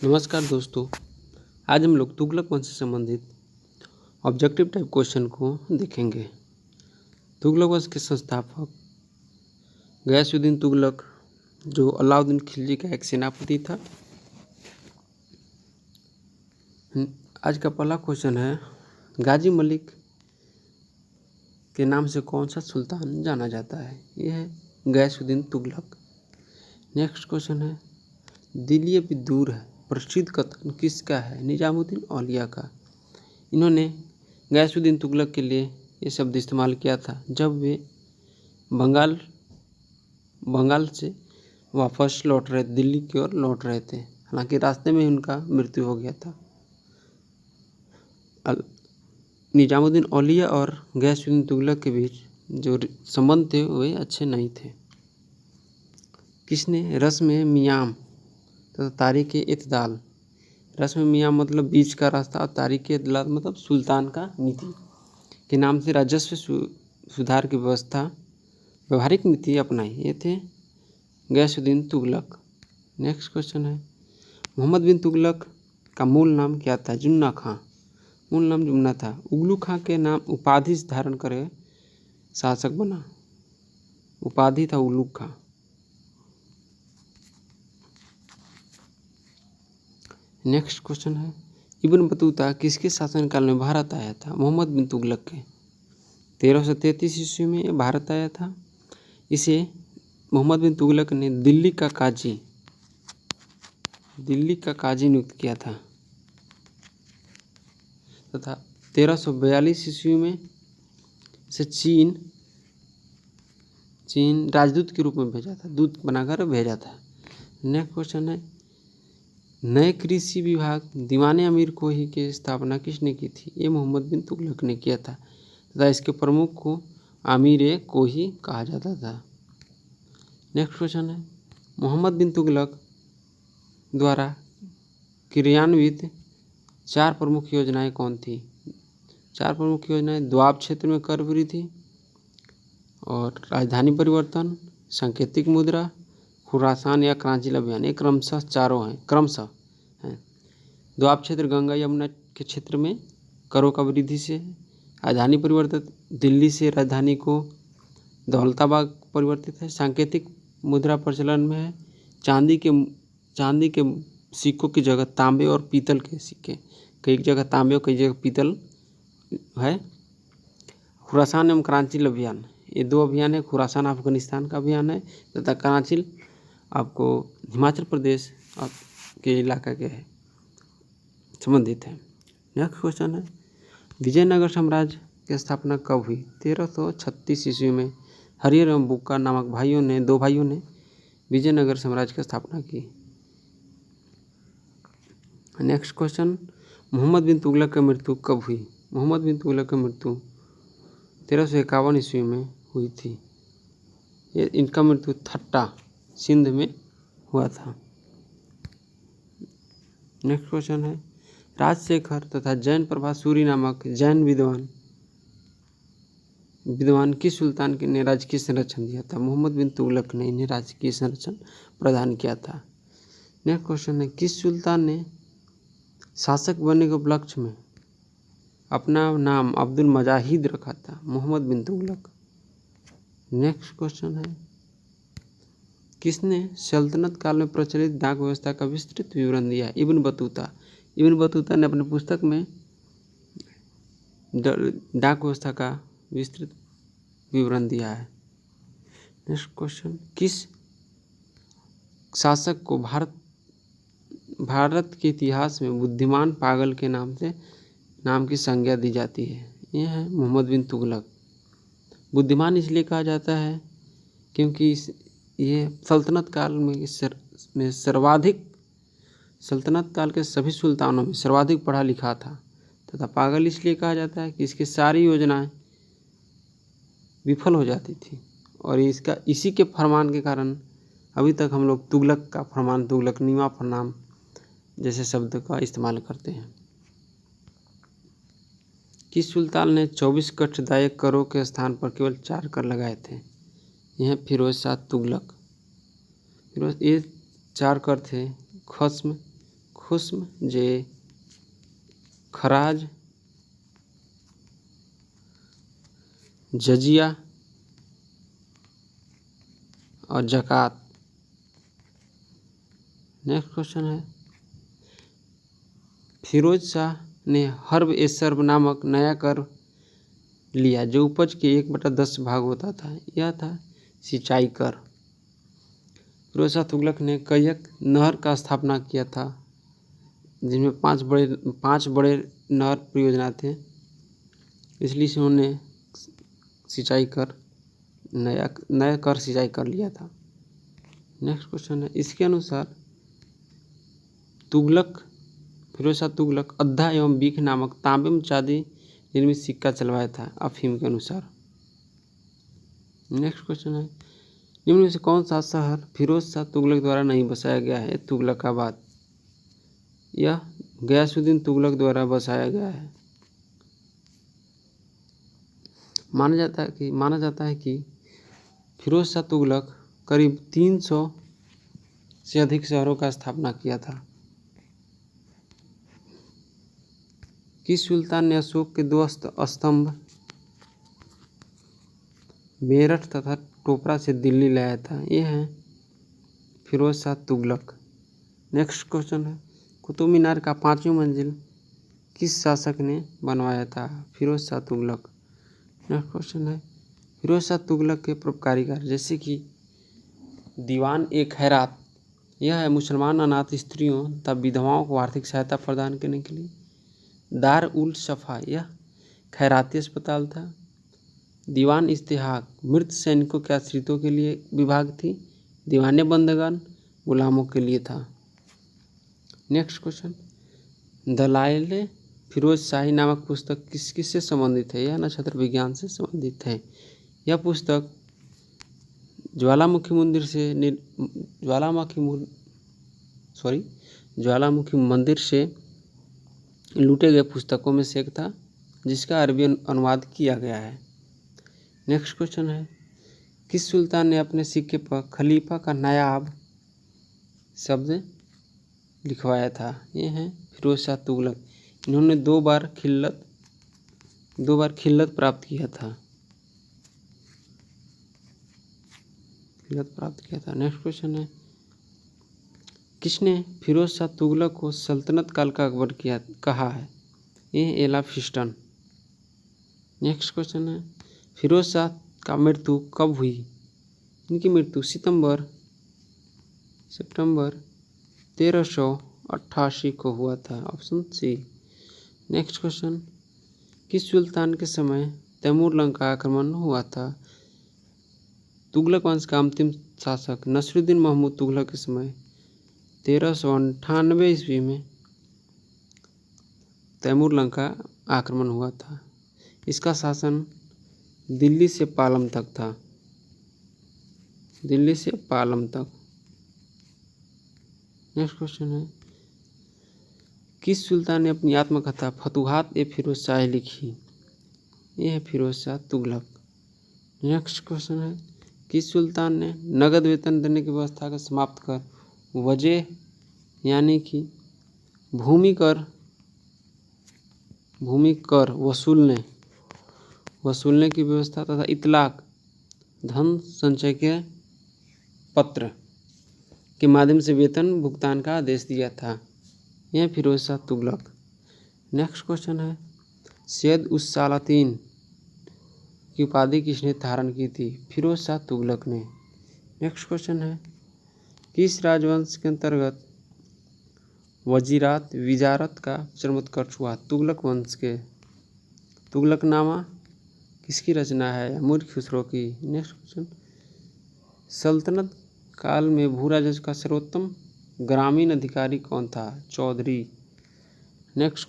नमस्कार दोस्तों। आज हम लोग तुगलक वंश से संबंधित ऑब्जेक्टिव टाइप क्वेश्चन को देखेंगे। तुगलक वंश के संस्थापक गयासुद्दीन तुगलक, जो अलाउद्दीन खिलजी का एक सेनापति था। आज का पहला क्वेश्चन है, गाजी मलिक के नाम से कौन सा सुल्तान जाना जाता है? यह है गयासुद्दीन तुगलक। नेक्स्ट क्वेश्चन है, दिल्ली अभी दूर है प्रसिद्ध कथन किसका है? निजामुद्दीन औलिया का। इन्होंने गयासुद्दीन तुगलक के लिए ये शब्द इस्तेमाल किया था जब वे बंगाल से वापस लौट रहे, दिल्ली की ओर लौट रहे थे। हालांकि रास्ते में उनका मृत्यु हो गया था। निजामुद्दीन औलिया और गयासुद्दीन तुगलक के बीच जो संबंध थे वे अच्छे नहीं थे। किसने रस्म मियाम तथा तारीख इत्दाल, रस्म मियाम मतलब बीच का रास्ता और तारीख इत्दाल मतलब सुल्तान का नीति के नाम से राजस्व सुधार की व्यवहारिक नीति अपनाई, ये थे गयासुद्दीन तुगलक। नेक्स्ट क्वेश्चन है, मोहम्मद बिन तुगलक का मूल नाम क्या था? जुन्ना खां। मूल नाम जुम्ना था। उगलू खां के नाम उपाधि धारण करे शासक बना, उपाधि था उगलू खां। नेक्स्ट क्वेश्चन है, इब्न बतूता किसके शासनकाल में भारत आया था? मोहम्मद बिन तुगलक के। 1333 ईस्वी में भारत आया था। इसे मोहम्मद बिन तुगलक ने दिल्ली का काजी नियुक्त किया था तथा 1342 ईस्वी में इसे चीन राजदूत के रूप में भेजा था, दूत बनाकर भेजा था। नेक्स्ट क्वेश्चन है, नए कृषि विभाग दीवाने अमीर कोही की स्थापना किसने की थी? ये मोहम्मद बिन तुगलक ने किया था तथा इसके प्रमुख को आमीर कोही कहा जाता था। नेक्स्ट क्वेश्चन है, मोहम्मद बिन तुगलक द्वारा क्रियान्वित 4 प्रमुख योजनाएं कौन थी? 4 प्रमुख योजनाएं द्वाब क्षेत्र में कर वृद्धि और राजधानी परिवर्तन, सांकेतिक मुद्रा, खुरासान या कराची अभियान। ये क्रमशः चारों हैं, द्वाब क्षेत्र गंगा यमुना के क्षेत्र में करों का वृद्धि से, राजधानी परिवर्तित दिल्ली से राजधानी को दौलताबाद परिवर्तित है, सांकेतिक मुद्रा प्रचलन में है, चांदी के सिक्कों की जगह तांबे और पीतल के सिक्के, कई जगह तांबे और कई जगह पीतल है। खुरासान एवं कराची अभियान, ये 2 अभियान है। खुरासान अफगानिस्तान का अभियान है तथा कराची आपको हिमाचल प्रदेश के इलाका के है, संबंधित है। नेक्स्ट क्वेश्चन है, विजयनगर साम्राज्य की स्थापना कब हुई? 1336 ईस्वी में हरिहर एवं बुक्का नामक दो भाइयों ने विजयनगर साम्राज्य की स्थापना की। नेक्स्ट क्वेश्चन, मोहम्मद बिन तुगलक की मृत्यु कब हुई? मोहम्मद बिन तुगलक की मृत्यु 1351 ईस्वी में हुई थी। इनका मृत्यु थट्टा सिंध में हुआ था। नेक्स्ट क्वेश्चन है, राजशेखर तथा जैन प्रभा सूरी नामक जैन विद्वान किस सुल्तान ने राजकीय संरक्षण दिया था? मोहम्मद बिन तुगलक ने इन्हें राजकीय संरक्षण प्रदान किया था। नेक्स्ट क्वेश्चन है, किस सुल्तान ने शासक बनने के उपलक्ष्य में अपना नाम अब्दुल मजाहिद रखा था? मोहम्मद बिन तुगलक। नेक्स्ट क्वेश्चन है, किसने सल्तनत काल में प्रचलित डाक व्यवस्था का विस्तृत विवरण दिया? Ibn Battuta. इब्न बतूता ने अपनी पुस्तक में डाक व्यवस्था का विस्तृत विवरण दिया है। नेक्स्ट क्वेश्चन, किस शासक को भारत के इतिहास में बुद्धिमान पागल के नाम की संज्ञा दी जाती है? यह है मोहम्मद बिन तुगलक। बुद्धिमान इसलिए कहा जाता है क्योंकि ये सल्तनत काल में सल्तनत काल के सभी सुल्तानों में सर्वाधिक पढ़ा लिखा था तथा पागल इसलिए कहा जाता है कि इसकी सारी योजनाएं विफल हो जाती थी और इसी के फरमान के कारण अभी तक हम लोग तुगलक का फरमान, तुगलकनीमा फरमान जैसे शब्द का इस्तेमाल करते हैं। किस सुल्तान ने 24 कष्टदायक करों के स्थान पर केवल 4 कर लगाए थे? यह फिरोज शाह तुगलक। ये 4 कर थे, खस्म, खुस्म, जे खराज, जजिया और जकात। नेक्स्ट क्वेश्चन है, फिरोज शाह ने हर्ब ए सर्ब नामक नया कर लिया जो उपज के 1/10 भाग होता था। यह था सिंचाई कर। फिरोज शाह तुगलक ने कयक नहर का स्थापना किया था, जिनमें 5 बड़े नहर परियोजना थे, इसलिए से उन्होंने सिंचाई कर नया कर सिंचाई कर लिया था। नेक्स्ट क्वेश्चन है, इसके अनुसार फिरोज शाह तुगलक अद्धा एवं बीख नामक तांबे में चांदी निर्मित सिक्का चलवाया था अफीम के अनुसार। नेक्स्ट क्वेश्चन है, निम्न में से कौन सा शहर फिरोज शाह तुगलक द्वारा नहीं बसाया गया है? तुगलकाबाद। यह गयासुद्दीन तुगलक द्वारा बसाया गया है। माना जाता है कि फिरोज शाह तुगलक करीब 300 से अधिक शहरों का स्थापना किया था। किस सुल्तान ने अशोक के 2 स्तंभ मेरठ तथा टोपरा से दिल्ली लाया था? ये हैं फिरोज शाह तुगलक। नेक्स्ट क्वेश्चन है, कुतुब मीनार का 5वीं मंजिल किस शासक ने बनवाया था? फिरोज शाह तुगलक। नेक्स्ट क्वेश्चन है, फिरोज शाह तुगलक के परोपकारी कार्य जैसे कि दीवान ए खैरात, यह है मुसलमान अनाथ स्त्रियों तथा विधवाओं को आर्थिक सहायता प्रदान करने के लिए। दार उल सफ़ा, यह खैराती अस्पताल था। दीवान इस्तेहाक, मृत सैनिकों के आश्रितों के लिए विभाग थी। दीवाने बंदगान गुलामों के लिए था। नेक्स्ट क्वेश्चन, दलाइल फिरोज शाही नामक पुस्तक किससे संबंधित है? यह नक्षत्र विज्ञान से संबंधित है। यह पुस्तक ज्वालामुखी मंदिर से लूटे गए पुस्तकों में से एक था, जिसका अरबी अनुवाद किया गया है। नेक्स्ट क्वेश्चन है, किस सुल्तान ने अपने सिक्के पर खलीफा का नायाब शब्द लिखवाया था? ये हैं फिरोज शाह तुगलक। इन्होंने 2 बार खिल्लत प्राप्त किया था। नेक्स्ट क्वेश्चन है, किसने फिरोज शाह तुगलक को सल्तनत काल का अकबर कहा है? ये एलाफिस्टन। नेक्स्ट क्वेश्चन है, फिरोज शाह का मृत्यु कब हुई? इनकी मृत्यु सितंबर 1388 को हुआ था। Option C. नेक्स्ट क्वेश्चन, किस सुल्तान के समय तैमूर लंका आक्रमण हुआ था? तुगलक वंश का अंतिम शासक नसरुद्दीन महमूद तुगलक के समय 1398 ईस्वी में तैमूर लंका आक्रमण हुआ था। इसका शासन दिल्ली से पालम तक था। नेक्स्ट क्वेश्चन है, किस सुल्तान ने अपनी आत्मकथा फतुहात ए फिरोज शाह लिखी? ये है फिरोज शाह तुगलक। नेक्स्ट क्वेश्चन है, किस सुल्तान ने नगद वेतन देने की व्यवस्था को समाप्त कर वजह यानी कि भूमि कर वसूलने की व्यवस्था तथा इतलाक धन संचय के पत्र के माध्यम से वेतन भुगतान का आदेश दिया था? यह फिरोज शाह तुगलक। नेक्स्ट क्वेश्चन है, सैयद उस सालातीन की उपाधि किसने धारण की थी? फिरोज शाह तुगलक ने। नेक्स्ट क्वेश्चन है, किस राजवंश के अंतर्गत विजारत का चरमोत्कर्ष हुआ? तुगलक वंश के। तुगलकनामा किसकी रचना है? अमीर खुसरो की। नेक्स्ट क्वेश्चन, सल्तनत काल में भू राजस्व का सर्वोत्तम ग्रामीण अधिकारी कौन था? चौधरी। नेक्स्ट